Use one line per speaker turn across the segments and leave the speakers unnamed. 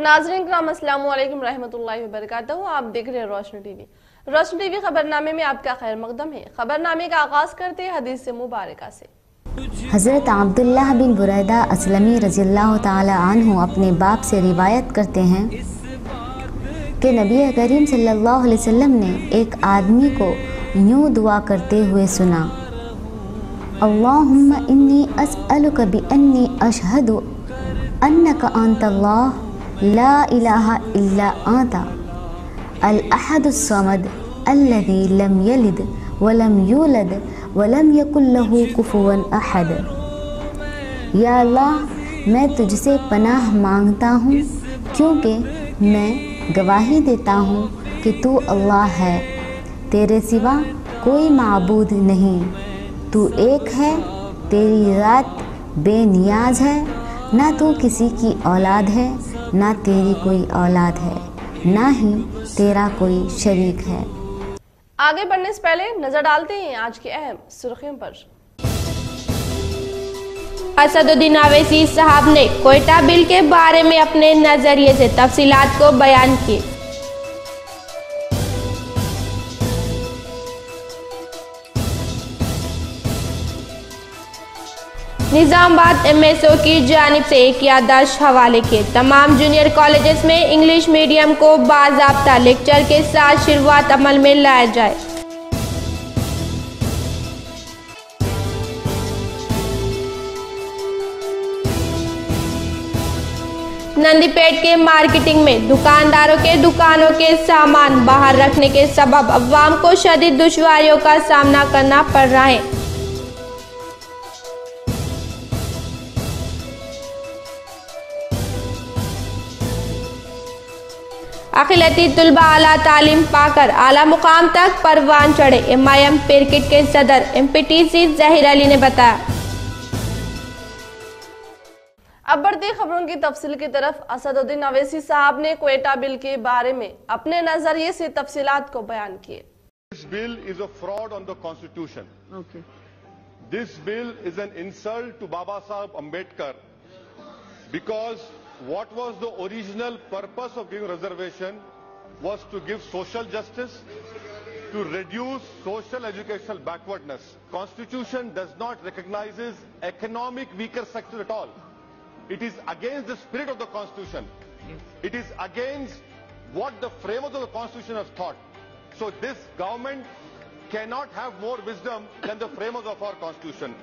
नाज़रीन कराम अस्सलाम वालेकुम रहमतुल्लाहि व बरकातहू। आप देख रहे हैं रोशनी टीवी। रोशनी टीवी खबरनामे में आपका खैर मकदम है। खबरनामे का आगाज करते हैं हदीस मुबारका से।
हज़रत अब्दुल्लाह बिन बुरैदा असलमी रज़ियल्लाहु ताला अन्हु अपने बाप से रिवायत करते हैं कि नबी करीम सल्लल्लाहु अलैहि वसल्लम ने एक आदमी को यूँ दुआ करते हुए सुना, अल्लाहुम्मा इन्नी अस्अलुका बिअन्नी अशहदु अन्नका अंतल्लाह ला इलाहा इल्ला अंता अल अहदुस समद अल्लज़ी लम यलिद वलम यूलद वलम यकुल लहू कुफुवन अहद। या अल्लाह, मैं तुझसे पनाह मांगता हूँ क्योंकि मैं गवाही देता हूँ कि तू अल्लाह है, तेरे सिवा कोई माबूद नहीं, तू एक है, तेरी ज़ात बेनियाज है, ना तू किसी की औलाद है, ना तेरी कोई औलाद है, ना ही तेरा कोई शरीक है।
आगे बढ़ने से पहले नजर डालते हैं आज की अहम सुर्खियों पर।
असदुद्दीन ओवैसी साहब ने कोयटा बिल के बारे में अपने नजरिए से तफसीलात को बयान किए। निजामाबाद एमएसओ की जानिब से एक याददाश्त हवाले के तमाम जूनियर कॉलेजेस में इंग्लिश मीडियम को बाज़ाब्ता लेक्चर के साथ शुरुआत अमल में लाया जाए। नंदीपेट के मार्केटिंग में दुकानदारों के दुकानों के सामान बाहर रखने के सबब अवाम को शदीद दुश्वारियों का सामना करना पड़ रहा है। अखिलती तुलबा आला तालीम पाकर आला मुकाम तक परवान चढ़े, एमआईएम पिरकिट के सदर एमपीटीसी ज़हीर अली ने बताया।
अब बढ़ती खबरों की तफसील की तरफ। असदुद्दीन ओवैसी साहब ने कोयटा बिल के बारे में अपने नजरिए से तफसीलात को बयान किए।
This bill is a fraud on the constitution. Okay. This bill is an insult to Baba Saheb Ambedkar because what was the original purpose of giving reservation was to give social justice, to reduce social educational backwardness. Constitution does not recognizes economic weaker sector at all. It is against the spirit of the Constitution. It is against what the framers of the Constitution have thought. So this government cannot have more wisdom than the framers of our Constitution.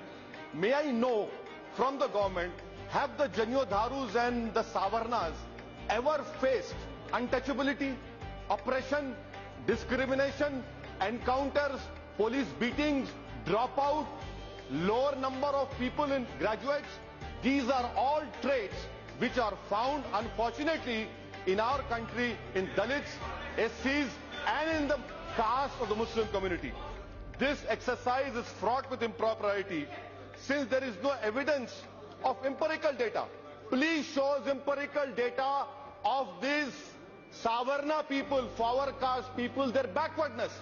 May I know from the government, have the Janyodharus and the Savarnas ever faced untouchability, oppression, discrimination, encounters, police beatings, dropout, lower number of people in graduates? These are all traits which are found, unfortunately, in our country, in Dalits, SCs, and in the caste of the Muslim community. This exercise is fraught with impropriety since there is no evidence of empirical data. Please show us empirical data of these Savarna people, forward caste people, their backwardness.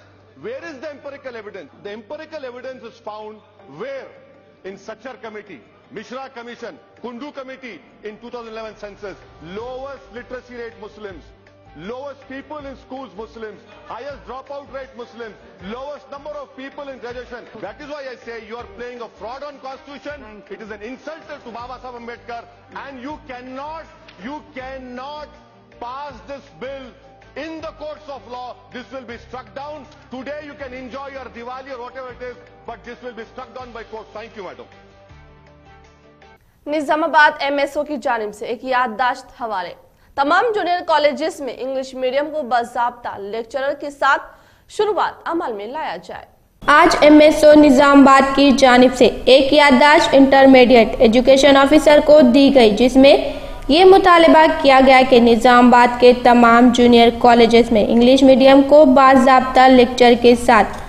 Where is the empirical evidence? The empirical evidence is found where? In Sachar Committee, Mishra Commission, Kundu Committee in 2011 census, lowest literacy rate Muslims, lowest people in schools Muslims, highest dropout rate Muslims, lowest number of people in graduation. That is why I say you are playing a fraud on Constitution. It is an insult to Baba Saheb Ambedkar, and you cannot pass this bill in the courts of law. This will be struck down. Today you can enjoy your Diwali or whatever it is, but this will be struck down by court. Thank you, madam.
Nizamabad MSO की जानिब से एक याददाश्त हवाले। तमाम junior colleges में English medium को बाज़ाब्ता lecturer के साथ शुरुआत अमल में लाया जाए।
आज एमएसओ निजामाबाद की जानिब से एक याददाश्त इंटरमीडिएट एजुकेशन ऑफिसर को दी गई, जिसमें ये मुतालबा किया गया कि निजामाबाद के तमाम जूनियर कॉलेजेस में इंग्लिश मीडियम को बाज़ाब्ता लेक्चर के साथ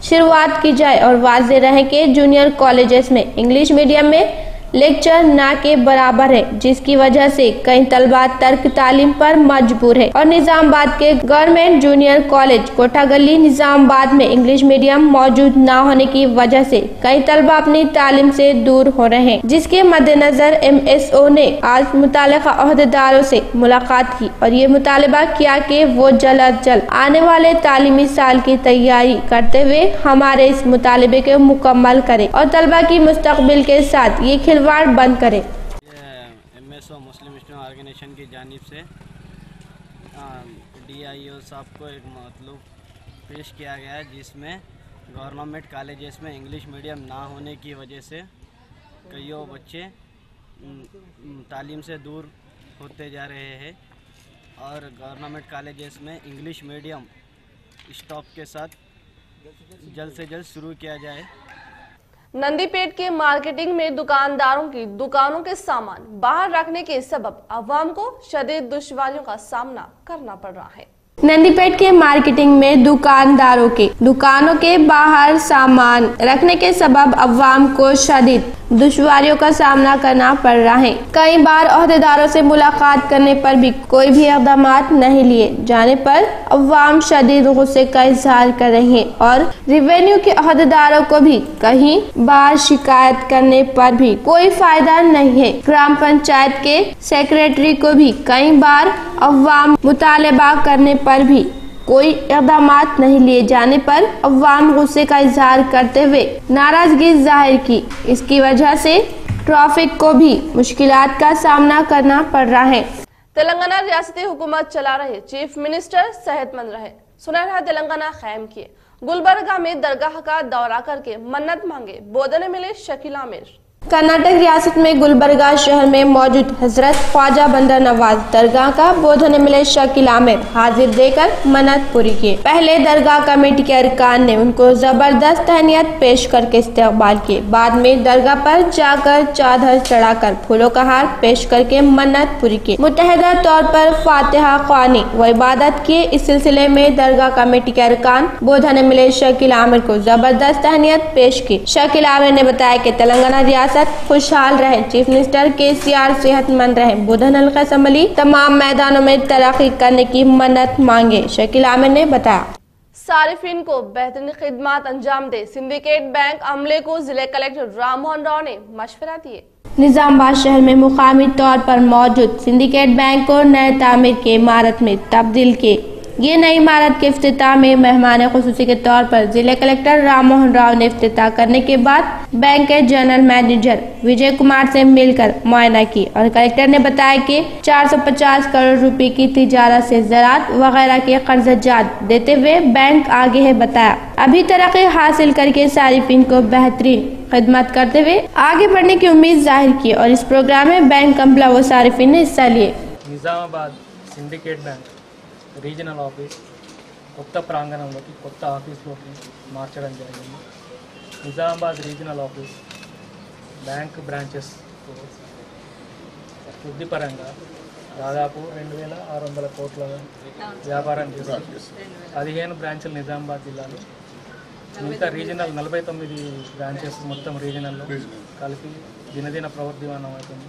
शुरुआत की जाए और वाज़ेह रहे कि जूनियर कॉलेजेस में इंग्लिश मीडियम में लेक्चर ना के बराबर है, जिसकी वजह से कई तलबा तर्क तालीम पर मजबूर है और निजामाबाद के गवर्नमेंट जूनियर कॉलेज कोठागली निजामाबाद में इंग्लिश मीडियम मौजूद न होने की वजह से कई तलबा अपनी तालीम से दूर हो रहे हैं, जिसके मद्देनजर MSO ने आज मुतालिका अहदेदारों से मुलाकात की और ये मुतालबा किया कि वो जल्द अज जल्द आने वाले तालीमी साल की तैयारी करते हुए हमारे इस मुतालबे को मुकम्मल करें और तलबा की मुस्तकबिल के साथ ये खिलवाड़ बंद करें।
MSO मुस्लिम स्टूडेंट ऑर्गेनाइजेशन की जानिब से DIO साहब को एक मतलब पेश किया गया है, जिसमें गवर्नमेंट कॉलेजेस में इंग्लिश मीडियम ना होने की वजह से कईयों बच्चे तालीम से दूर होते जा रहे हैं और गवर्नमेंट कॉलेजेस में इंग्लिश मीडियम स्टॉप के साथ जल्द से जल्द शुरू किया जाए।
नंदीपेट के मार्केटिंग में दुकानदारों की दुकानों के सामान बाहर रखने के सबब अवाम को शदीद दुश्वारियों का सामना करना पड़ रहा है।
नंदीपेट के मार्केटिंग में दुकानदारों के दुकानों के बाहर सामान रखने के सबब अवाम को शदीद दुश्वारियों का सामना करना पड़ रहा है। कई बार अहदेदारों से मुलाकात करने पर भी कोई भी इक़दाम नहीं लिए जाने पर अवाम शदीद गुस्से का इजहार कर रही है और रेवेन्यू के अहदेदारों को भी कहीं बार शिकायत करने पर भी कोई फायदा नहीं है। ग्राम पंचायत के सेक्रेटरी को भी कई बार अवाम मुतालबा करने पर भी कोई इक़दाम नहीं लिए जाने पर अवाम गुस्से का इजहार करते हुए नाराजगी जाहिर की। इसकी वजह से ट्रैफिक को भी मुश्किलात का सामना करना पड़ रहा है।
तेलंगाना रियासती हुकूमत चला रहे चीफ मिनिस्टर सेहतमंद रहे, सुनहरा तेलंगाना कायम किए। गुलबर्गा में दरगाह का दौरा करके मन्नत मांगे, बोधने मिले शकील आमिर।
कर्नाटक रियासत में गुलबर्गा शहर में मौजूद हजरत ख्वाजा बंदर नवाज दरगाह का बोधने मिले शकील आमिर हाजिर देकर मन्नत पूरी किए। पहले दरगाह कमेटी के अरकान ने उनको जबरदस्त तहनीत पेश करके इस्तकबाल किए। बाद में दरगाह पर जाकर चादर चढ़ाकर फूलों का हार पेश करके मन्नत पूरी की। मुतहदा तौर पर फातिहा ख्वानी व इबादत किए। इस सिलसिले में दरगाह कमेटी के अरकान बोधने मिले शकील आमिर को जबरदस्त तहनीत पेश की। शकील आमिर ने बताया कि तेलंगाना रियासत खुशहाल रहे, चीफ मिनिस्टर KCR सेहतमंद रहे, बुधन हल्का असम्बली तमाम मैदानों में तरक्की करने की मन्नत मांगे। शकील आमिर ने बताया
सारिफिन को बेहतरीन खिदमत अंजाम दे सिंडिकेट बैंक अमले को जिले कलेक्टर राम मोहन राव ने मशवरा दिए।
निजामाबाद शहर में मुकामी तौर पर मौजूद सिंडिकेट बैंक को नए तामीर की इमारत में तब्दील किए। ये नई इमारत के इफ्तिताह में मेहमान खुसूसी के तौर पर जिला कलेक्टर राम मोहन राव ने इफ्तिताह करने के बाद बैंक के जनरल मैनेजर विजय कुमार से मिलकर मुआयना की और कलेक्टर ने बताया कि 450 करोड़ रुपए की तिजारत से ज़राअत वगैरह के कर्जजात देते हुए बैंक आगे है। बताया अभी तरक्की हासिल करके सारिफिन को बेहतरीन खिदमत करते हुए आगे बढ़ने की उम्मीद जाहिर की और इस प्रोग्राम में बैंक अमला व सारिफिन ने हिस्सा लिए।
Nizamabad Syndicate Bank regional office కొత్త ప్రాంగణంలోకి కొత్త ఆఫీస్లోకి మార్చడం జరిగింది. Nizamabad regional office bank branches వృద్ధిపరంగా దాదాపు 2600 కోట్ల వ్యాపారం చేస్తుంది. 15 బ్రాంచులు నిజామాబాద్ జిల్లాలో, మిగతా రీజనల్ 49 బ్రాంచెస్ మొత్తం రీజనల్లో కలిపి దినదిన ప్రవర్ధమానం అవుతుంది.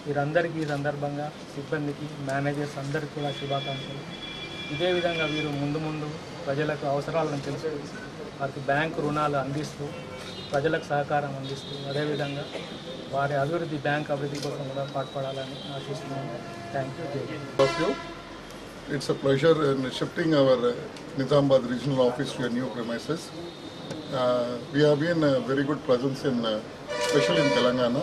వీరందరికీ ఈ సందర్భంగా సిబ్బందికి మేనేజర్స్ అందరికీ కూడా శుభాకాంక్షలు. ఇదే విధంగా వీరు ముందు ముందు ప్రజలకు అవసరాలను తెలుసుకుని వారికి బ్యాంకు రుణాలు అందిస్తూ ప్రజలకు సహకారం అందిస్తూ అదేవిధంగా వారి అభివృద్ధి బ్యాంక్ అభివృద్ధి కోసం కూడా పాటుపడాలని ఆశిస్తున్నాను. Thank you.
It's a pleasure in shifting our Nizamabad regional office to a new premises. We have been a very good presence in, especially in Telangana,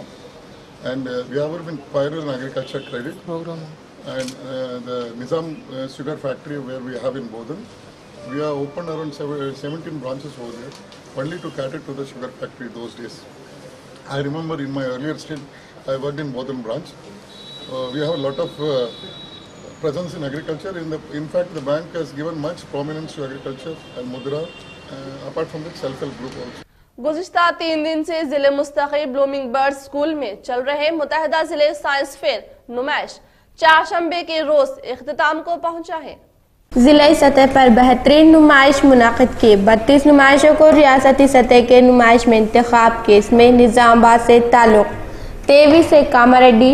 and we have been pioneer in agriculture credit program. And the Nizam sugar factory where we have in Bodhan, we have opened around 17 branches over there, only to cater to the sugar factory those days. I remember in my earlier stint, I worked in Bodhan branch. We have a lot of presence in agriculture. In fact, the bank has given much prominence to agriculture and Mudra, apart from the self-help group also.
गुज़िश्ता 3 दिन से जिले मुस्तक़िल blooming bird school में चल रहे मुतहदा जिले science fair नुमाइश चारशंबे के रोज इख्तिताम को पहुंचा है।
जिला सतह पर बेहतरीन नुमाइश मुनाकिद की। 32 नुमाइशों को रियासती सतह के नुमाइश में इंतखाब के इसमें निजामाबाद से ताल्लुक तेवी से कामारेड्डी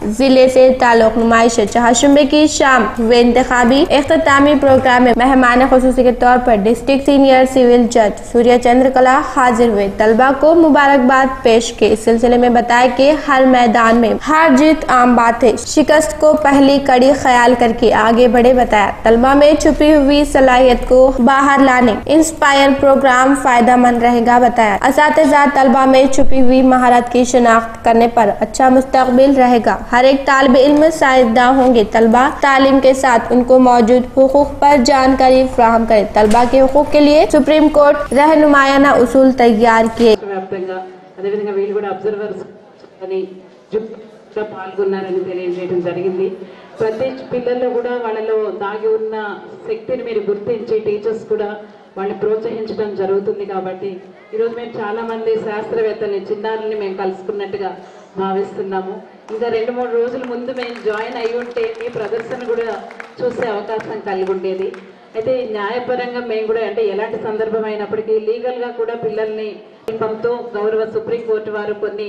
जिले से ताल्लुक नुमाइश चहाशुम्बे की शाम हुए इंतखाबी इख्तितामी प्रोग्राम में मेहमान खुसूसी के तौर पर डिस्ट्रिक्ट सीनियर सिविल जज सूर्य चंद्र कला हाजिर हुए। तलबा को मुबारकबाद पेश के इस सिलसिले में बताया कि हर मैदान में हार जीत आम बात है, शिकस्त को पहली कड़ी ख्याल करके आगे बढ़े। बताया तलबा में छुपी हुई सलाहियत को बाहर लाने इंस्पायर प्रोग्राम फायदेमंद रहेगा। बताया असातिज़ा तलबा में छुपी हुई महारत की शिनाख्त करने पर अच्छा मुस्तकबिल रहेगा। हर एक तालिब इल्म साइदा होंगे। तलबा तालीम के साथ उनको मौजूद हुकूक पर जानकारी फ्राहम करे। तलबा के हुकूक के लिए सुप्रीम कोर्ट रहनुमायाना उसूल तैयार किए।
పాల్గొన్నారని తెలియజేయడం జరిగింది। ప్రతి పిల్లల్లో కూడా వాళ్ళలో దాగి ఉన్న శక్తిని మీరు గుర్తించి టీచర్స్ కూడా వాళ్ళని ప్రోత్సహించడం జరుగుతుంది। కాబట్టి ఈరోజు మేము చాలా మంది శాస్త్రవేత్తల్ని చిన్నారుల్ని మేము కలుసుకున్నట్టుగా భావిస్తున్నాము। ఇంకా 2-3 రోజుల ముందు మేము జాయిన్ అయ్యి ఉంటే మీ ప్రదర్శన కూడా చూసే అవకాశం కలిగి ఉండేది। అయితే న్యాయపరంగా మేము కూడా అంటే ఎలాంటి సందర్భం అయినప్పటికీ లీగల్గా కూడా పిల్లల్ని పంపుతూ గౌరవ సుప్రీంకోర్టు వారు కొన్ని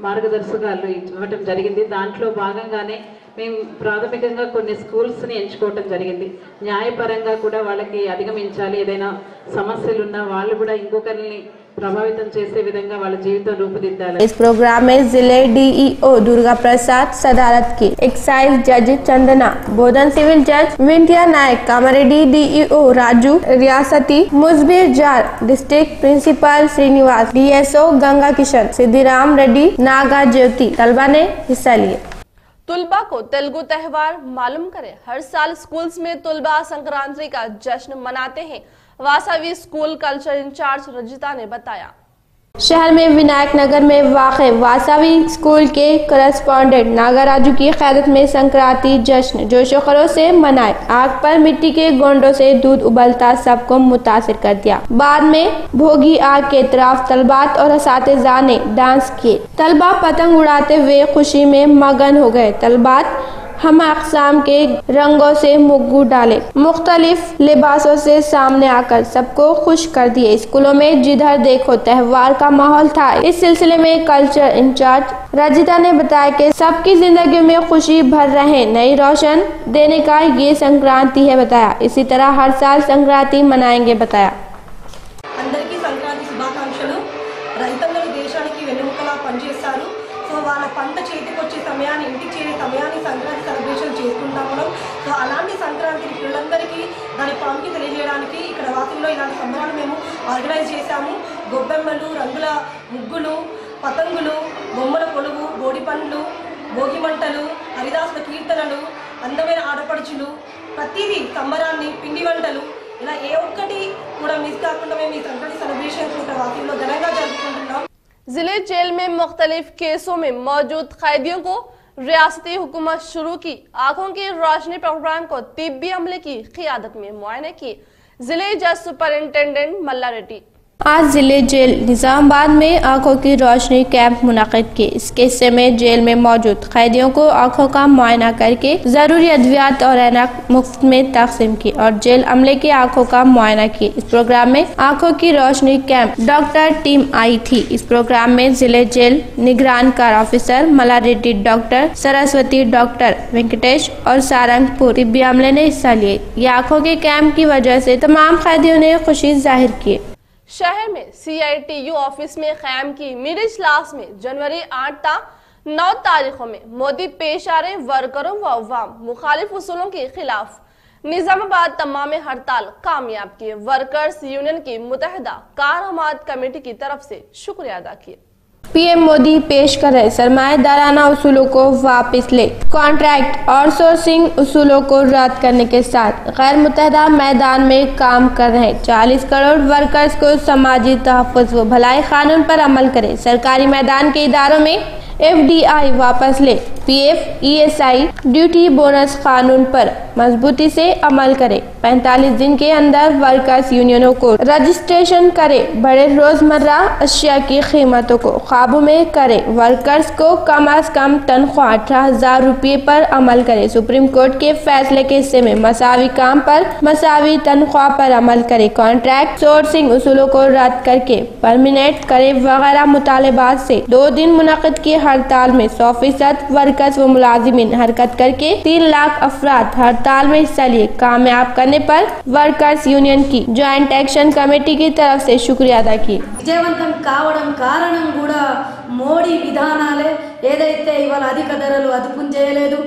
మార్గదర్శకాలు ఇవ్వటం జరిగింది। దాంట్లో భాగంగానే మేము ప్రాథమికంగా కొన్ని స్కూల్స్ని ఎంచుకోవటం జరిగింది। న్యాయపరంగా కూడా వాళ్ళకి అధిగమించాలి, ఏదైనా సమస్యలు ఉన్నా వాళ్ళు కూడా ఇంకొకరిని ప్రభావితం చేసే విధంగా వాళ్ళ జీవితం రూపుదిద్దాలి।
इस प्रोग्राम में जिले DEO दुर्गा प्रसाद सदारत की, एक्साइज जज चंदना बोधन, सिविल जज विंध्या नायक कामारेड्डी, DEO राजू, रियासती मुजबिर जार, district principal Srinivas, DSO Ganga Kishan, Siddhiram Reddy, Naga Jyoti तलबा ने हिस्सा लिए।
तुलबा को तेलुगु त्यौहार मालूम करें। हर साल स्कूल्स में तुलबा संक्रांति का जश्न मनाते हैं। Vasavi school culture in charge Rajitha ने बताया।
शहर में विनायक नगर में वाक़े वासवी स्कूल के करस्पॉन्डेंट नागराजू की क़यादत में संक्रांति जश्न जोशो खरोश से मनाए। आग पर मिट्टी के गोंडों से दूध उबलता सबको मुतासिर कर दिया। बाद में भोगी आग के तरफ तलबात और असातिज़ा ने डांस किए। तलबा पतंग उड़ाते हुए खुशी में मगन हो गए। तलबात हम अक़साम के रंगों से मुग्गू डाले, मुख्तलिफ लिबासों से सामने आकर सबको खुश कर दिए। स्कूलों में जिधर देखो त्यौहार का माहौल था। इस सिलसिले में कल्चर इंचार्ज रजिता ने बताया कि सबकी जिंदगी में खुशी भर रहे, नई रोशन देने का ये संक्रांति है। बताया इसी तरह हर साल संक्रांति मनाएंगे। बताया
అందరికీ సంక్రాంతి శుభాకాంక్షలు। రైతన్నలు దేశానికి వెన్నెముకలా పనిచేస్తారు। సో వాళ్ళ పంట చేతికి వచ్చే సమయాన్ని, ఇంటికి చేరే సమయాన్ని సంక్రాంతి సెలబ్రేషన్ చేసుకుంటాం మనం। సో అలాంటి సంక్రాంతిని పిల్లలందరికీ దాని ప్రాముఖ్యత తెలియజేయడానికి ఇక్కడ వాసవిలో ఇలాంటి సంబరాలు మేము ఆర్గనైజ్ చేశాము। గొబ్బెమ్మలు, రంగుల ముగ్గులు, పతంగులు, బొమ్మల కొలువు, బోడి పండ్లు, భోగి మంటలు, హరిదాసుల కీర్తనలు, అందమైన ఆడపడుచులు, ప్రతిదీ సంబరాన్ని, పిండి వంటలు, ఇలా ఏ ఒక్కటి కూడా మిస్ కాకుండా మేము ఈ సంక్రాంతి సెలబ్రేషన్ ఇక్కడ వాసవిలో ఘనంగా జరుపుకుంటున్నాం।
जिले जेल में मुख्तलिफ केसों में मौजूद कैदियों को रियासती हुकूमत शुरू की आंखों की रोशनी प्रोग्राम को तिब्बी अमले की क़ियादत में मुआयने किए। जिले जज सुपरिंटेंडेंट मल्ला रेड्डी।
आज जिले जेल निजामाबाद में आंखों की रोशनी कैंप मुनाकिद किए। इस हिस्से में जेल में मौजूद कैदियों को आंखों का मुआयना करके जरूरी अद्वियात और ऐनक मुफ्त में तकसीम की और जेल अमले की आंखों का मुआयना किए। इस प्रोग्राम में आंखों की रोशनी कैंप डॉक्टर टीम आई थी। इस प्रोग्राम में जिले जेल निगरान कार ऑफिसर मल्ला रेड्डी, डॉक्टर सरस्वती, डॉक्टर वेंकटेश और सारंगपुर तिब्बी अमले ने हिस्सा लिए। ये आंखों के कैंप की वजह से तमाम कैदियों ने खुशी जाहिर की।
शहर में CITU ऑफिस में क़याम की मिडिल क्लास में जनवरी 8 ता 9 तारीखों में मोदी पेश आ रहे वर्करों व अवाम मुखालिफ उसूलों के खिलाफ निजामाबाद तमाम हड़ताल कामयाब किए। वर्कर्स यूनियन की मुतहदा कारआमद कमेटी की तरफ से शुक्रिया अदा किए।
PM मोदी पेश कर रहे सरमाएदाराना उसूलों को वापस ले, कॉन्ट्रैक्ट और सोर्सिंग उसूलों को रद्द करने के साथ गैर मुतहदा मैदान में काम कर रहे 40 करोड़ वर्कर्स को समाजी तहफ़्फ़ुज़ व भलाई कानून पर अमल करें। सरकारी मैदान के इदारों में FDI वापस ले, PF ESI ड्यूटी बोनस कानून पर मजबूती से अमल करे। 45 दिन के अंदर वर्कर्स यूनियनों को रजिस्ट्रेशन करे। बड़े रोजमर्रा अशिया की कीमतों को काबू में करे। वर्कर्स को कम अज कम तनख्वाह 18,000 रुपये पर अमल करे। सुप्रीम कोर्ट के फैसले के हिस्से में मसावी काम पर मसावी तनख्वाह पर अमल करे। कॉन्ट्रैक्ट सोर्सिंग उसूलों को रद्द करके परमिनेंट करे वगैरह मुतालबात से 2 दिन मुनक़िद की हड़ताल में 100% वर्कर्स व मुलाजिमीन हरकत करके 3 लाख अफराद हड़ताल में हिस्सा लिए। कामयाब करने पर वर्कर्स यूनियन की ज्वाइंट एक्शन कमेटी की तरफ से शुक्रिया अदा की।
విజయవంతం కావడం కారణం కూడా మోడీ విధానాలే। ఏదైతే ఇవాళ అధిక ధరలు అదుపు చేయలేదు,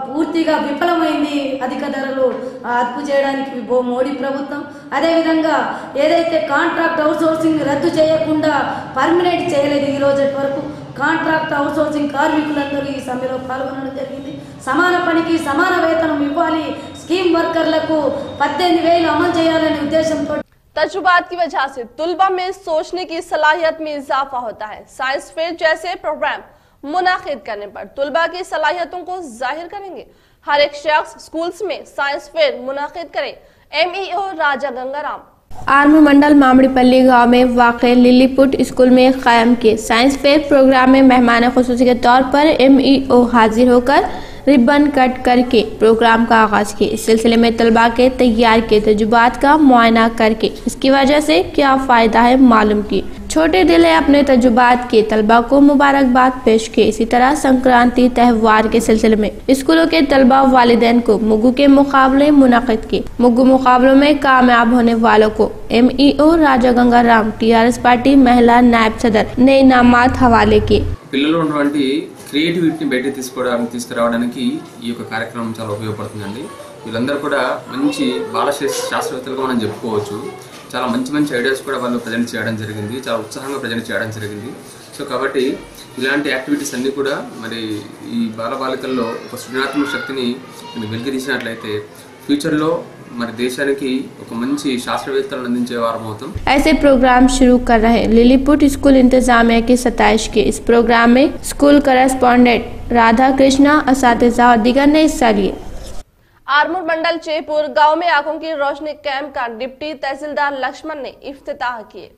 పూర్తిగా విఫలమైంది అధిక ధరలు అదుపు చేయడానికి మోడీ ప్రభుత్వం। అదేవిధంగా ఏదైతే కాంట్రాక్ట్ అవుట్సోర్సింగ్ రద్దు చేయకుండా పర్మనెంట్ చేయలేదు, ఈ రోజు వరకు కాంట్రాక్ట్ అవుట్సోర్సింగ్ కార్మికులందరూ ఈ సమ్మెలో పాల్గొనడం జరిగింది। సమాన పనికి సమాన వేతనం ఇవ్వాలి, స్కీమ్ వర్కర్లకు 18,000 అమలు చేయాలనే ఉద్దేశంతో
तजुर्बात की वजह से तुलबा में सोचने की सलाहियत में इजाफा होता है। साइंस फेयर जैसे प्रोग्राम मुनाकिद करने पर तुलबा की सलाहियतों को जाहिर करेंगे। हर एक शख्स स्कूल्स में साइंस फेयर मुनाकिद करे। MEO राजा गंगाराम।
आर्मूर मंडल मामड़ीपल्ली गांव में वाक़ लिलीपुट स्कूल में कायम किए साइंस फेयर प्रोग्राम में मेहमान खुसूसी के तौर पर MEO हाजिर होकर रिबन कट करके प्रोग्राम का आगाज किया। इस सिलसिले में तलबा के तैयार किए तजुर्बात का मुआयना करके इसकी वजह से क्या फ़ायदा है मालूम की। छोटे दिले अपने तजुर्बात के तलबा को मुबारकबाद पेश की। इसी तरह संक्रांति त्यौहार के सिलसिले में स्कूलों के तलबा वालिदैन को मुग्गू के मुकाबले मुनाकिद किए। मुग्गू मुकाबलों में कामयाब होने वालों को MEO राजा गंगाराम TRS पार्टी महिला नायब सदर ने इनामात हवाले किए।
పిల్లలు ఉన్నటువంటి క్రియేటివిటీని బయట తీసుకురావడానికి ఈ యొక్క కార్యక్రమం చాలా ఉపయోగపడుతుందండి। వీళ్ళందరూ కూడా మంచి బాల శాస్త్రవేత్తలుగా మనం చెప్పుకోవచ్చు। చాలా మంచి ఐడియాస్ కూడా వాళ్ళు ప్రజెంట్ చేయడం జరిగింది, చాలా ఉత్సాహంగా ప్రజెంట్ చేయడం జరిగింది। సో కాబట్టి ఇలాంటి యాక్టివిటీస్ అన్నీ కూడా మరి ఈ బాలబాలికల్లో ఒక సృజనాత్మక శక్తిని వెలికితీసినట్లయితే ఫ్యూచర్లో మరి దేశానికి ఒక మంచి శాస్త్రవేత్తలను అందించే వారం అవుతాం।
ऐसे प्रोग्राम शुरू कर रहे लिलीपुट स्कूल इंतजामिया की 27 के इस प्रोग्राम में स्कूल करेस्पॉन्डेंट राधा कृष्णा, असातिज़ा और दीगर ने हिस्सा लिए।
आर्मूर मंडल चेपुर गांव में आंखों की रोशनी कैंप का डिप्टी तहसीलदार लक्ष्मण ने इफ्तिताह किए।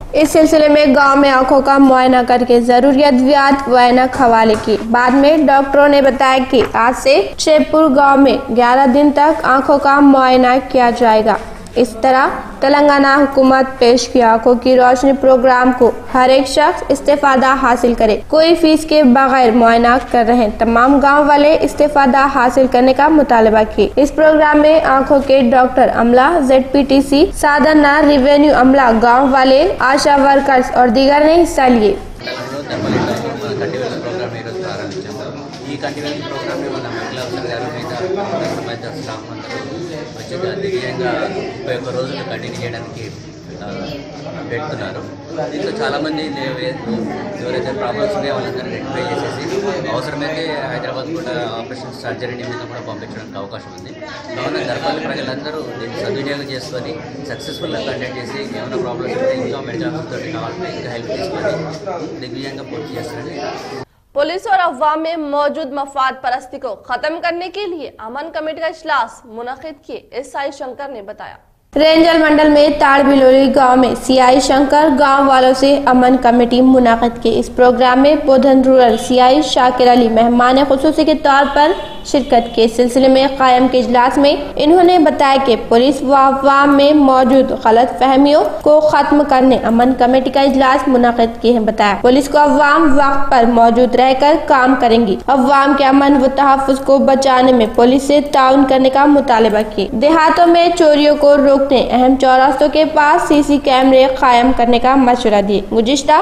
इस सिलसिले में गांव में आंखों का मुआयना करके जरूरियात व ऐनक हवाले की। बाद में डॉक्टरों ने बताया कि आज से चेपुर गांव में 11 दिन तक आंखों का मुआयना किया जाएगा। इस तरह तेलंगाना हुकूमत पेश किया आंखों की रोशनी प्रोग्राम को हर एक शख्स इस्तेफादा हासिल करे। कोई फीस के बगैर मुआयना कर रहे हैं। तमाम गांव वाले इस्तेफादा हासिल करने का मुतालबा किए। इस प्रोग्राम में आंखों के डॉक्टर अमला, ZPTC, साधना, रेवेन्यू अमला, गाँव वाले, आशा वर्कर्स और दीगर ने हिस्सा लिए।
దివ్యంగా 31 రోజులు కంటిన్యూ చేయడానికి పెడుతున్నారు। దీంట్లో చాలామంది ఎవరైతే ప్రాబ్లమ్స్ ఉన్నాయో వాళ్ళందరూ రెక్టిఫై చేసేసి అవసరమైతే హైదరాబాద్ కూడా ఆపరేషన్ సర్జరీ నిమిత్తం కూడా పంపించడానికి అవకాశం ఉంది। కావున దర్పల్లి ప్రజలందరూ దీన్ని సద్వినియోగం చేసుకొని సక్సెస్ఫుల్గా కండక్ట్ చేసి ఏమైనా ప్రాబ్లమ్స్ ఉంటే ఇంకా మెడికల్ ఆఫీస్ తోటి కావాలంటే ఇంకా హెల్ప్ తీసుకొని దిగ్విజయంగా పూర్తి చేస్తారని।
पुलिस और अवाम में मौजूद मफाद परस्ती को खत्म करने के लिए अमन कमेटी का इजलास मुनाकिद किए। SI शंकर ने बताया।
रेंजल मंडल में ताड़बिलोली गांव में CI शंकर गांव वालों से अमन कमेटी मुनाकिद की। इस प्रोग्राम में बोधन रूरल CI शाकिर अली मेहमान खुसूसी के तौर पर शिरकत के सिलसिले में कायम के इजलास में इन्होंने बताया कि पुलिस व अवाम में मौजूद गलत फहमियों को खत्म करने अमन कमेटी का इजलास मुनाकिद किए हैं। बताया पुलिस को अवाम वक्त पर मौजूद रहकर काम करेंगी। अवाम के अमन व तहफ़्फ़ुज़ को बचाने में पुलिस से ताउन करने का मुतालबा किया। देहातों में चोरियों को रोकने अहम चौरास्तों के पास CC कैमरे कायम करने का मशवरा दिए। गुज़िश्ता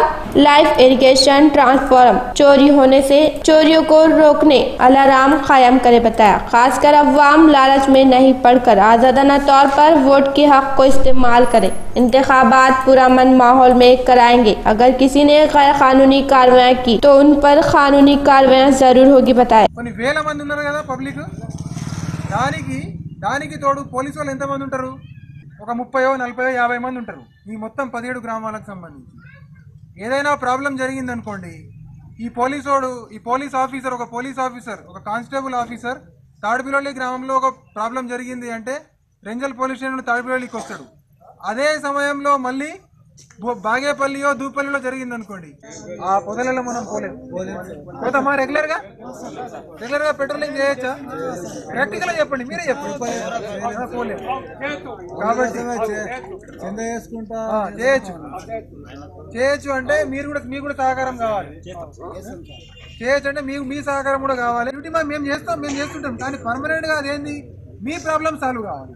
लाइफ इरिगेशन ट्रांसफार्मर चोरी होने से चोरियों को रोकने अलार्म कायम करे। बताया खासकर अवाम लालच में नहीं पड़कर आजादाना तौर पर वोट के हक को इस्तेमाल करें। इंतखाबात पुरअमन माहौल में कराएंगे। अगर किसी ने गैर कानूनी कार्रवाई की तो उन पर कानूनी कार्रवाई जरूर होगी। बताया
వేల మంది ఉన్నారు కదా పబ్లిక్, దానికి తోడు పోలీసు వాళ్ళు ఎంతమంది ఉంటారు? ఒక 30, 40, 50 మంది ఉంటారు ఈ మొత్తం 17 గ్రామాలకు సంబంధించి। ఏదైనా ప్రాబ్లం జరిగిందనుకోండి, ఈ పోలీస్ ఆఫీసర్ ఒక కానిస్టేబుల్ ఆఫీసర్ తాడిపిలోలి గ్రామంలో ఒక ప్రాబ్లం జరిగింది అంటే రెంజల్ పోలీస్ స్టేషన్ తాడిపిలోలికి వస్తాడు। అదే సమయంలో మళ్ళీ బాగేపల్లియో దూపల్లిలో జరిగింది అనుకోండి, ఆ పొదలలో మనం పోతామా? రెగ్యులర్ గా పెట్రోలింగ్ చేయొచ్చా? ప్రాక్టికల్ గా చెప్పండి, మీరే చెప్పండి. పోలేదు కాబట్టి చేయొచ్చు అంటే మీకు కూడా సహకారం కావాలి. చేయొచ్చు అంటే మీ సహకారం కూడా కావాలి. మేము చేస్తుంటాం, కానీ పర్మనెంట్ గా అదేంది మీ ప్రాబ్లం సాల్వ్ కావాలి,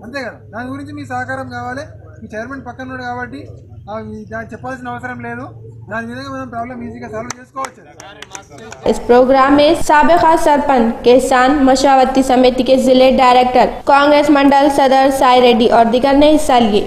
అంతే కదా. దాని గురించి మీ సహకారం కావాలి. మీ చైర్మన్ పక్కన ఉన్నాడు కాబట్టి దాన్ని చెప్పాల్సిన అవసరం లేదు. దాని విధంగా మనం ప్రాబ్లం ఈజీగా సాల్వ్ చేసుకోవచ్చు.
इस प्रोग्राम में साबिका सरपंच किसान मशावती समिति के जिले डायरेक्टर कांग्रेस मंडल सदर साई रेड्डी और दीगर ने हिस्सा लिए।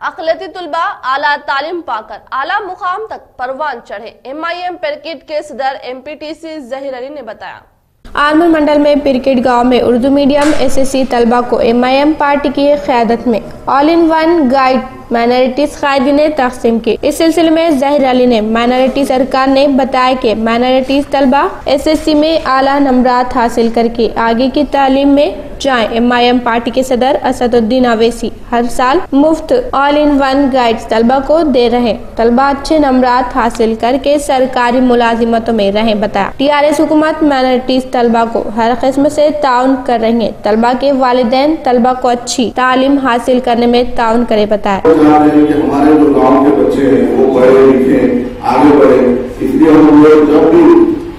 अक़लियती तुलबा आला तालीम पाकर आला मुकाम तक परवान चढ़े, MIM पिरकिट के सदर MPTC जहीर अली ने बताया।
आलमूर मंडल में पिरकिट गांव में उर्दू मीडियम SSC तलबा को MIM पार्टी की क़यादत में all in one guide minorities कायदी ने तक़सीम की। इस सिलसिले में जहीर अली ने माइनॉरिटी सरकार ने बताया कि माइनॉरिटीज तलबा SSC में आला नंबरात हासिल करके आगे की तालीम में जाएं। MIM पार्टी के सदर असदुद्दीन अवैसी हर साल मुफ्त ऑल इन वन गाइड्स तलबा को दे रहे। तलबा अच्छे नंबरात हासिल करके सरकारी मुलाजिमतों में रहें, बताया। TRS हुकूमत माइनॉरिटीज तलबा को हर किस्म से ताउन कर रही है। तलबा के वालिदैन तलबा को अच्छी तालीम हासिल करने में ताउन करे, बताया।
हमारे जो गाँव के बच्चे हैं वो पढ़े लिखे आगे बढ़े, इसलिए हम लोग जब भी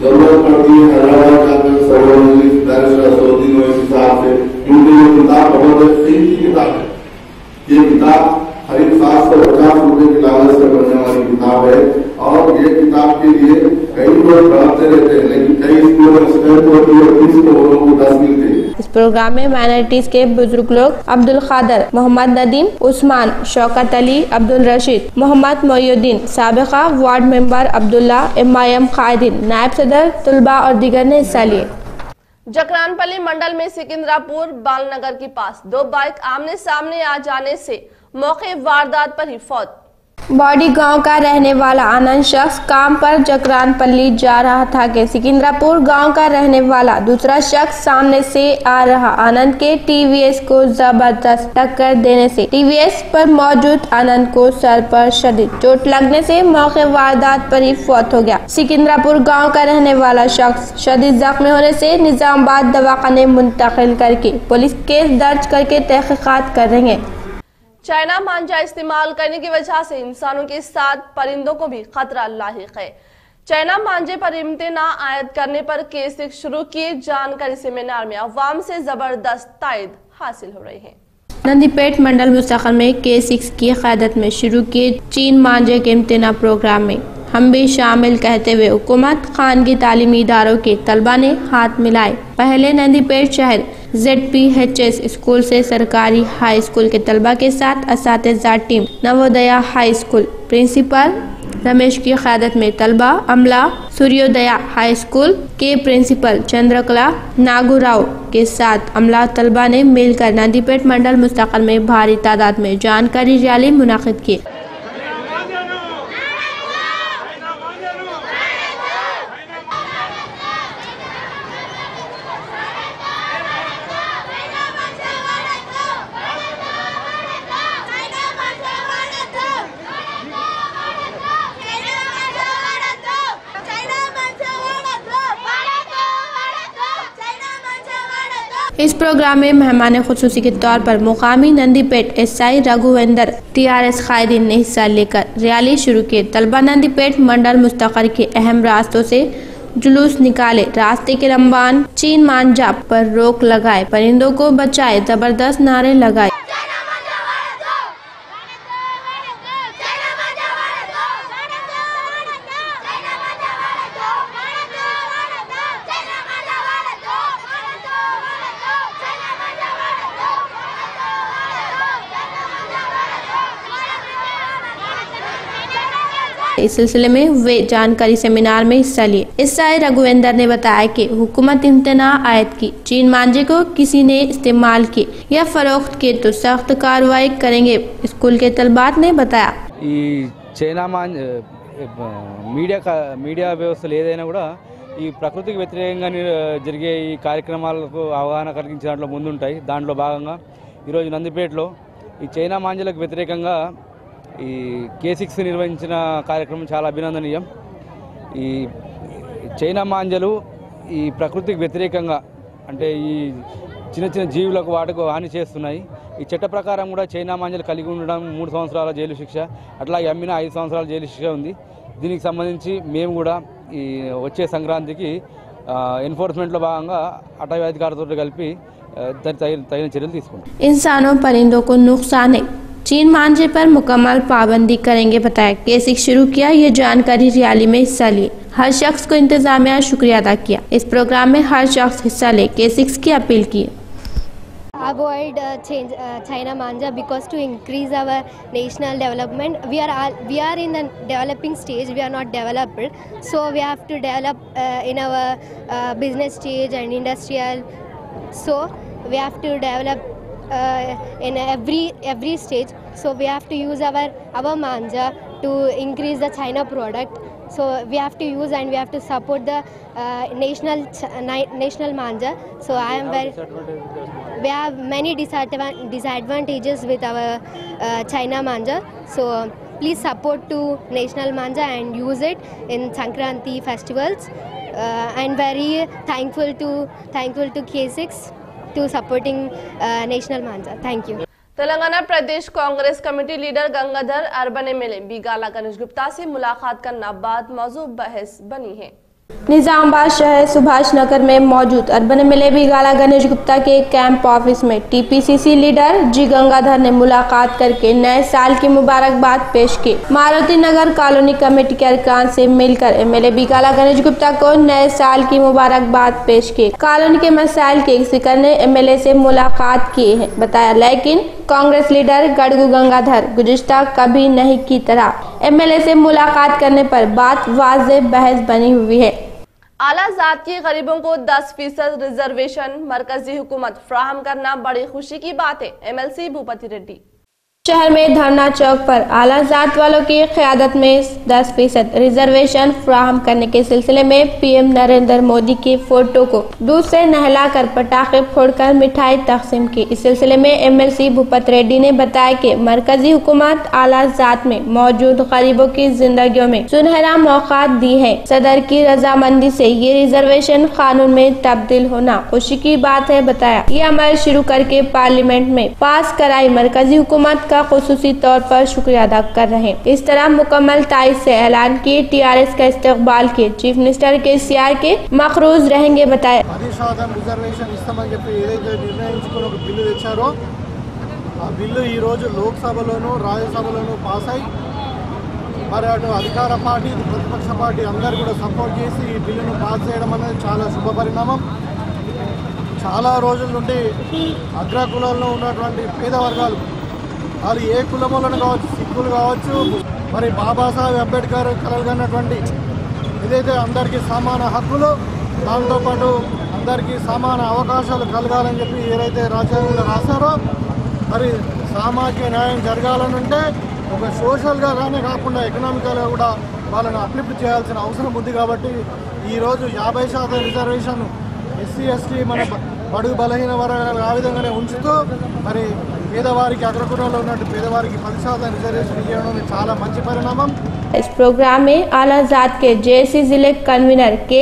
जरूरत पड़ती है हैदराबाद जाकर सऊदी इस हिसाब से, क्योंकि ये किताब बहुत अच्छी किताब है। ये किताब करीब 750 रुपए की लागत से बनने वाली किताब है और ये किताब के लिए कई लोग पढ़ाते रहते हैं, लेकिन कई स्कूलों में 10 मिलते हैं।
इस प्रोग्राम में माइनॉरिटीज के बुजुर्ग लोग अब्दुल खादर, मोहम्मद नदीम, उस्मान, शौकत अली, अब्दुल रशीद, मोहम्मद मोयुद्दीन, साबिका वार्ड मेंबर अब्दुल्ला, MIM कायदीन, नायब सदर तुलबा और दीगर ने हिस्सा लिए।
जकरानपल्ली मंडल में सिकंदरापुर बालनगर के पास 2 बाइक आमने सामने आ जाने से मौके वारदात पर ही फौत।
बॉडी गांव का रहने वाला आनंद शख्स काम पर जकरानपल्ली जा रहा था कि सिकंदरापुर गांव का रहने वाला दूसरा शख्स सामने से आ रहा आनंद के TVS को जबरदस्त टक्कर देने से TVS पर मौजूद आनंद को सर पर शदीद चोट लगने से मौके वारदात पर ही फौत हो गया। सिकंदरापुर गांव का रहने वाला शख्स शदीद जख्मी होने से निजामाबाद दवाखाने मुंतकिल करके पुलिस केस दर्ज करके तहकीकात कर रही है।
चाइना मांझा इस्तेमाल करने की वजह से इंसानों के साथ परिंदों को भी खतरा लाहिक है। चाइना मांझे पर इम्तना आयद करने पर K6 शुरू किए जानकारी सेमिनार में अवाम से जबरदस्त तायद हासिल हो रही है।
नंदीपेट मंडल मुस्तकिल में K6 की क़यादत में शुरू किए चीन मांझे के इम्तना प्रोग्राम में हम भी शामिल कहते हुए हुकूमत खान की तालीमी इदारों के तलबा ने हाथ मिलाए। पहले नंदीपेट शहर ZPHS स्कूल से सरकारी हाई स्कूल के तलबा के साथ असातिज़ा team Navodaya high school principal Ramesh की क़यादत में तलबा अमला सूर्योदया हाई स्कूल के प्रिंसिपल चंद्रकला नागुराव के साथ अमला तलबा ने मिलकर नंदीपेट मंडल मुस्तकिल में भारी तादाद में जानकारी रैली मुनाकिद की। इस प्रोग्राम में मेहमान खुसूसी के तौर पर मुकामी नंदीपेट SI रघुवेंद्र TRS कायदीन ने हिस्सा लेकर रैली शुरू की। तलबा नंदीपेट मंडल मुस्तकिल के अहम रास्तों से जुलूस निकाले, रास्ते के रंबान चीन मांझा पर रोक लगाए, परिंदों को बचाए, जबरदस्त नारे लगाए। इस सिलसिले में वे जानकारी सेमिनार में हिस्सा लिए। SI रघुवेंद्र ने बताया कि हुकूमत इम्तना आयद की चीन मांझे को किसी ने इस्तेमाल की या फरोख्त की तो सख्त कार्रवाई करेंगे। स्कूल के तलबात ने बताया
చైనా మీడియా వ్యవస్థలు ఏదైనా కూడా ఈ ప్రకృతికి వ్యతిరేకంగా జరిగే ఈ కార్యక్రమాలకు అవగాహన కలిగించే దాంట్లో ముందుంటాయి। దాంట్లో భాగంగా ఈరోజు నందిపేటలో ఈ చైనా మాంజలకు వ్యతిరేకంగా ఈ K6 నిర్వహించిన కార్యక్రమం చాలా అభినందనీయం. ఈ చైనా మాంజలు ఈ ప్రకృతికి వ్యతిరేకంగా అంటే ఈ చిన్న చిన్న జీవులకు వాటికి హాని చేస్తున్నాయి. ఈ చట్ట ప్రకారం కూడా చైనా మాంజలు కలిగి ఉండడం 3 సంవత్సరాల జైలు శిక్ష, అట్లాగే అమ్మిన 5 సంవత్సరాల జైలు శిక్ష ఉంది. దీనికి సంబంధించి మేము కూడా ఈ వచ్చే సంక్రాంతికి ఎన్ఫోర్స్మెంట్లో భాగంగా అటవీ అధికారులతో కలిపి తగిన చర్యలు తీసుకుంటాం.
इंसानों परिंदों को नुकसान है, चीन मांझे पर मुकम्मल पाबंदी करेंगे बताया। K6 शुरू किया, ये जानकारी रैली में हिस्सा लिए। हर शख्स को इंतजामिया शुक्रिया अदा किया। इस प्रोग्राम में हर शख्स हिस्सा ले K6 की अपील की।
Avoid China manja because to increase our national development, we are in the developing stage, we are not developed, so we have to develop in our business stage and industrial, so we have to develop in every stage, so we have to use our manja to increase the China product, so we have to use and we have to support the national manja. So I am very, we have many disadvantages with our China manja, so please support to national manja and use it in Sankranti festivals, and very thankful to K6 to supporting national manja. Thank you.
Telangana Pradesh Congress committee leader Gangadhar urban MLA Bigala Ganesh Gupta से मुलाकात करना बाद मौजू बहस बनी है।
निजामाबाद शहर सुभाष नगर में मौजूद अर्बन एमएलए बिगाला गणेश गुप्ता के कैंप ऑफिस में टीपीसीसी लीडर जी गंगाधर ने मुलाकात करके नए साल की मुबारकबाद पेश की। मारुति नगर कॉलोनी कमेटी के अरकान से मिलकर एमएलए बिगाला गणेश गुप्ता को नए साल की मुबारकबाद पेश की। कॉलोनी के मसाइल के जिक्र ने एमएलए से मुलाकात की है बताया, लेकिन कांग्रेस लीडर गड़गू गंगाधर गुज़िश्ता कभी नहीं की तरह एमएलए से मुलाकात करने पर बात वाज़ेह बहस बनी हुई है।
आला जात के गरीबों को 10% रिजर्वेशन मरकजी हुकूमत फराहम करना बड़ी खुशी की बात है। एमएलसी भूपति रेड्डी
शहर में धरना चौक पर आला जात वालों की क़यादत में 10% रिजर्वेशन फराहम करने के सिलसिले में पीएम नरेंद्र मोदी की फोटो को दूध से नहलाकर पटाखे फोड़कर मिठाई तकसीम की। इस सिलसिले में एमएलसी भूपति रेड्डी ने बताया कि मरकजी हुकूमत आला जात में मौजूद गरीबों की जिंदगियों में सुनहरा मौका दी है। सदर की रजामंदी से ये रिजर्वेशन कानून में तब्दील होना खुशी की बात है बताया। ये अमल शुरू करके पार्लियामेंट में पास कराई मरकजी हुकूमत का खुसूसी तौर पर शुक्रिया अदा कर रहे हैं। इस तरह मुकम्मल तारीख से ऐलान किए टीआरएस का इस्तकबाल किए चीफ मिनिस्टर केसीआर के मखरूज रहेंगे बताया।
మరి అటు అధికార పార్టీ ప్రతిపక్ష పార్టీ అందరూ కూడా సపోర్ట్ చేసి ఈ బిల్లును పాస్ చేయడం అనేది చాలా శుభ పరిణామం. చాలా రోజుల నుండి అగ్రకులాల్లో ఉన్నటువంటి పేద వర్గాలు వాళ్ళు ఏ కులములను కావచ్చు, సిక్కులు కావచ్చు, మరి బాబాసాహెబ్ అంబేద్కర్ కలగన్నటువంటి ఏదైతే అందరికీ సమాన హక్కులు, దాంతోపాటు అందరికీ సమాన అవకాశాలు కలగాలని చెప్పి ఏదైతే రాజ్యాంగంలో రాశారో మరి సామాజిక న్యాయం జరగాలనంటే ఒక సోషల్గా కానీ కాకుండా ఎకనామికల్గా కూడా వాళ్ళని అప్లిఫ్ట్ చేయాల్సిన అవసరం ఉంది. కాబట్టి ఈరోజు 50% రిజర్వేషన్ ఎస్సీ ఎస్టీ మన బడుగు బలహీన వర్గాలు ఆ విధంగానే ఉంచుతూ మరి పేదవారికి అగ్రకులాల్లో ఉన్నట్టు పేదవారికి 10% రిజర్వేషన్ ఇవ్వడం చాలా మంచి పరిణామం.
इस प्रोग्राम में आला जात के जेएसी जिले कन्वीनर के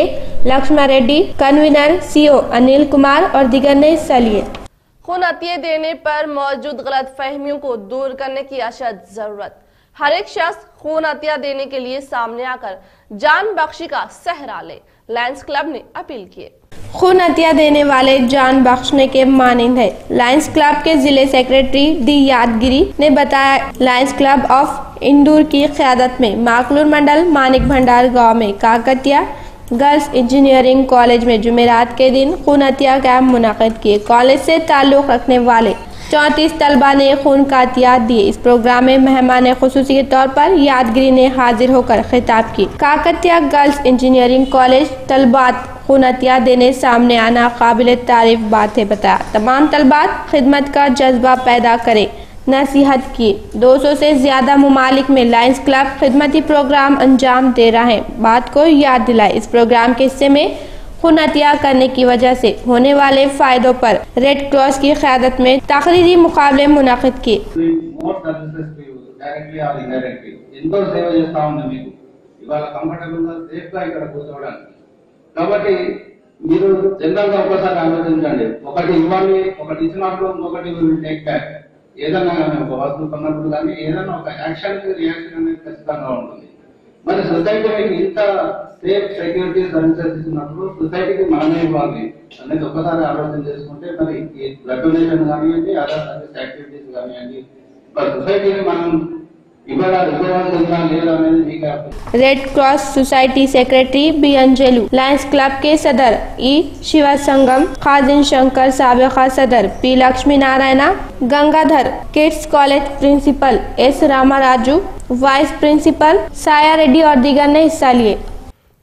लक्ष्मण रेड्डी, कन्वीनर सीओ अनिल कुमार और दीगर ने हिस्सा लिए।
खून अतिये देने पर मौजूद गलत फहमियों को दूर करने की अशद जरूरत। हर एक शख्स खून अतिया देने के लिए सामने आकर जान बख्शी का सहरा ले, लायंस क्लब ने अपील की।
खून अतिया देने वाले जान बख्शने के मानिंद है। लायंस क्लब के जिले सेक्रेटरी डी यादगिरी ने बताया, लायंस क्लब ऑफ इंदौर की क़यादत में माकलूर मंडल मानिक भंडार गांव में काकतिया गर्ल्स इंजीनियरिंग कॉलेज में जुमेरात के दिन खून अतिया कैंप मुनक़िद किए। कॉलेज से ताल्लुक़ रखने वाले 34 तलबा ने खून का अतिया दिए। इस प्रोग्राम में मेहमान खुसूसी के तौर पर यादगिरी ने हाजिर होकर खिताब की। काकतिया गर्ल्स इंजीनियरिंग कॉलेज तलबात खून अतिया देने सामने आना काबिल तारीफ बात है बताया। तमाम तलबात खिदमत का जज्बा पैदा करे नसीहत की। 200 से ज्यादा मुमालिक में लायंस क्लब खिदमती प्रोग्राम अंजाम दे रहा है, बात को याद दिलाए। इस प्रोग्राम के हिस्से में खून अतिया करने की वजह से होने वाले फायदों पर रेड क्रॉस की क़यादत में तकरीरी मुकाबले मुनक़िद किए।
డైరెక్ట్లీ ఆర్ ఇండైరెక్ట్లీ ఎంతో సేవ చేస్తా ఉంది మీకు ఇవాళ కంఫర్టబుల్ గా సేఫ్ గా ఇక్కడ కూర్చోవడానికి. కాబట్టి మీరు జనరల్ గా ఒకసారి ఆలోచించండి, ఒకటి ఇవ్వాలి, ఒకటి ఇచ్చినప్పుడు ఇంకొకటి టేక్ బ్యాక్. ఏదన్నా కానీ ఒక వస్తువు కొన్నప్పుడు కానీ ఏదన్నా ఒక యాక్షన్ రియాక్షన్ అనేది ఖచ్చితంగా ఉంటుంది. మరి సొసైటీ మీకు ఇంత సేఫ్ సెక్యూరిటీ సర్వీసెస్ ఇచ్చినప్పుడు సొసైటీకి మనమే ఇవ్వాలి అనేది ఒకసారి ఆలోచన చేసుకుంటే మరి ఈ బ్లడ్ డొనేషన్ కానివ్వండి, అదర్ సర్వీస్ యాక్టివిటీస్ కానివ్వండి, మరి సొసైటీని మనం
Red Cross Society secretary B Anjelu, Lions Club के सदर ई शिवा संगम, खादिन शंकर साबिका सदर P Lakshmi Narayana, Gangadhar kids college principal S Ramaraju, vice principal Saya Reddy और दीगर ने हिस्सा लिए।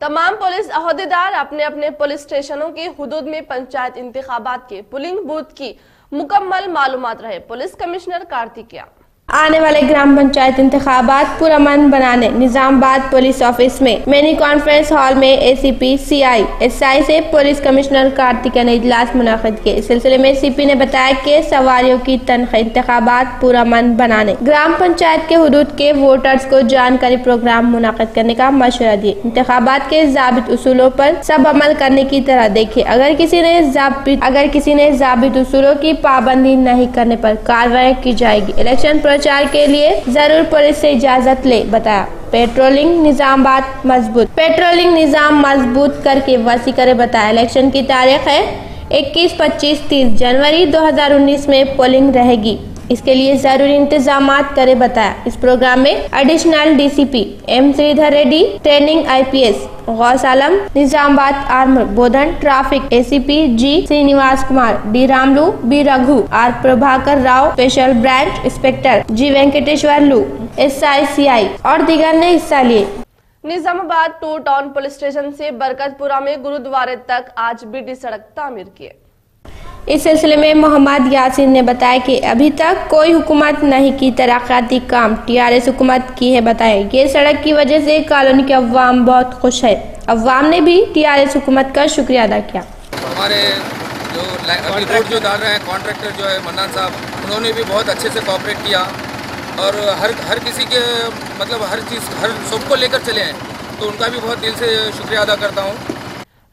तमाम पुलिस अहदेदार अपने अपने पुलिस स्टेशनों की हुदूद में पंचायत इंतखाबात के पोलिंग बूथ की मुकम्मल मालूमात रहे। पुलिस कमिश्नर कार्तिकेया
आने वाले ग्राम पंचायत इंतखाबात पुरअमन बनाने निजामाबाद पुलिस ऑफिस में मिनी कॉन्फ्रेंस हॉल में एसीपी सीआई एसआई से पुलिस कमिश्नर कार्तिकेया ने इजलास मुनाकिद किए। इस सिलसिले में सीपी ने बताया कि सवारियों की तनख्वाह इंतखाबात पुरअमन बनाने ग्राम पंचायत के हुदूद के वोटर्स को जानकारी प्रोग्राम मुनाकिद करने का मशवरा दिए। इंतखाबात के जाबित उसूलों पर सब अमल करने की तरह देखिए। अगर किसी ने जाबित उसूलों की पाबंदी नहीं करने पर कार्रवाई की जाएगी। इलेक्शन प्रचार के लिए जरूर पुलिस से इजाजत ले, बताया। पेट्रोलिंग निजाम मजबूत करके वसी करे, बताया। इलेक्शन की तारीख है 21, 25, 30 जनवरी 2019 में पोलिंग रहेगी। इसके लिए जरूरी इंतजाम करे, बताया। इस प्रोग्राम में additional DCP M Sridhar Reddy, training IPS Ghouse Alam, Nizamabad Armoor Bodhan, traffic ACP G Srinivas Kumar, D Ramulu, B Raghu, R Prabhakar Rao, special branch inspector G Venkateshwarlu, SICI और दीगर ने हिस्सा लिए।
निजामाबाद 2 टाउन पुलिस स्टेशन से बरकतपुरा में गुरुद्वारे तक आज बीटी सड़क तामीर किए।
इस सिलसिले में मोहम्मद यासीन ने बताया कि अभी तक कोई हुकूमत नहीं की तरक्याती काम TRS हुकूमत की है, बताया। ये सड़क की वजह से कॉलोनी के अवाम बहुत खुश है। अवाम ने भी TRS हुकूमत का शुक्रिया अदा किया।
हमारे जो रोड जो डाल रहे हैं कॉन्ट्रैक्टर जो है मन्नान साहब, उन्होंने भी बहुत अच्छे से कोऑपरेट किया और हर किसी के मतलब हर चीज़ हर सबको लेकर चले हैं, तो उनका भी बहुत दिल से शुक्रिया अदा करता हूँ।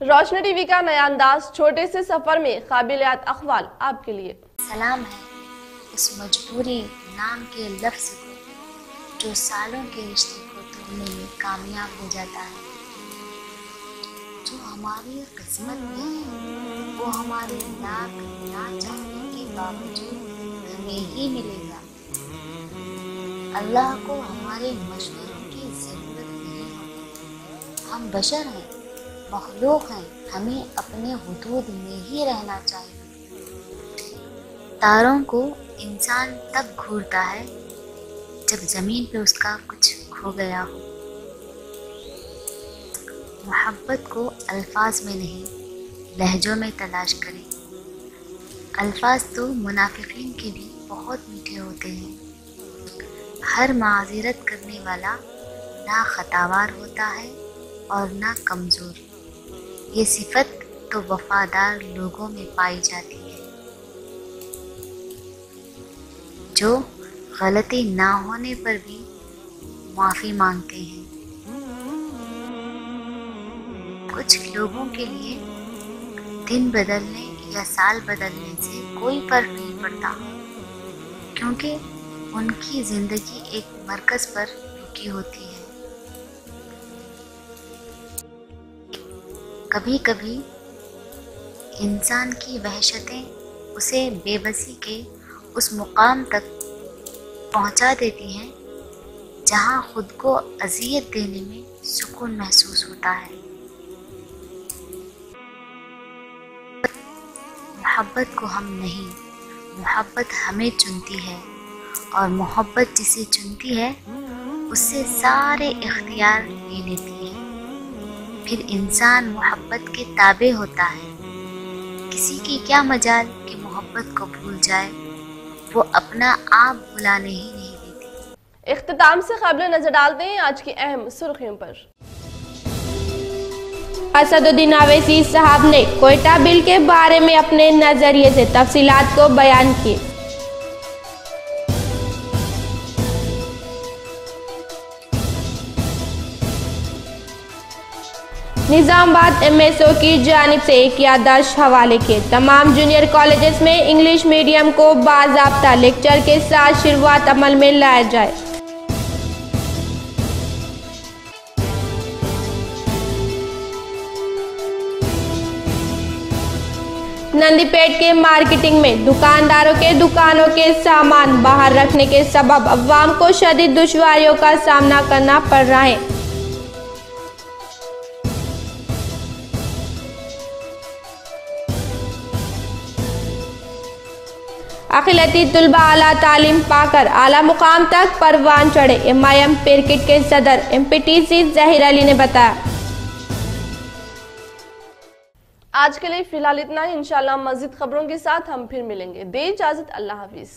रोशनी टीवी का नया अंदाज, छोटे से सफर में काबिलियत अखबार आपके लिए।
सलाम है उस मजबूरी नाम के लफ्ज को जो सालों के रिश्ते को तोड़ने में कामयाब हो जाता है। जो हमारी किस्मत में है वो हमारे नाक ना चाहने के बावजूद हमें ही मिलेगा। अल्लाह को हमारे मशवरों की जरूरत नहीं होती। हम बशर हैं, मखलूक हैं, हमें अपने हुदूद में ही रहना चाहिए। तारों को इंसान तब घूरता है जब जमीन पे उसका कुछ खो गया हो। मोहब्बत को अल्फाज में नहीं लहजों में तलाश करें। अल्फाज तो मुनाफिकीन के भी बहुत मीठे होते हैं। हर माज़िरत करने वाला ना खतावार होता है और ना कमज़ोर। ये सिफत तो वफादार लोगों में पाई जाती है जो गलती ना होने पर भी माफ़ी मांगते हैं। कुछ लोगों के लिए दिन बदलने या साल बदलने से कोई फर्क नहीं पड़ता, क्योंकि उनकी ज़िंदगी एक मरकज़ पर रुकी होती है। कभी कभी इंसान की वहशतें उसे बेबसी के उस मुकाम तक पहुंचा देती हैं जहां खुद को अज़ियत देने में सुकून महसूस होता है। मोहब्बत को हम नहीं, मोहब्बत हमें चुनती है और मोहब्बत जिसे चुनती है उससे सारे इख्तियार ले लेती है। फिर इंसान मोहब्बत के ताबे होता है। किसी की क्या मजाल कि मोहब्बत को भूल जाए, वो अपना आप भुलाने ही नहीं देती।
इख्तिताम से क़ब्ल नजर डालते हैं आज की अहम सुर्खियों पर।
असदुद्दीन अवैसी साहब ने कोयटा बिल के बारे में अपने नजरिए से तफसीलात को बयान किए। निजामाबाद MSO की जानिब से एक याददाश्त हवाले किए। तमाम जूनियर कॉलेजेस में इंग्लिश मीडियम को बाज़ाब्ता लेक्चर के साथ शुरुआत अमल में लाया जाए। नंदीपेट के मार्केटिंग में दुकानदारों के दुकानों के सामान बाहर रखने के सबब अवाम को शदीद दुश्वारियों का सामना करना पड़ रहा है। अखिलती तुलबा आला तालीम पाकर आला मुकाम तक परवान चढ़े। MIM पिरकिट के सदर MPTC ज़हीर अली ने बताया।
आज के लिए फिलहाल इतना ही। इंशाल्लाह मज़ीद खबरों के साथ हम फिर मिलेंगे। दे इजाजत, अल्लाह हाफिज।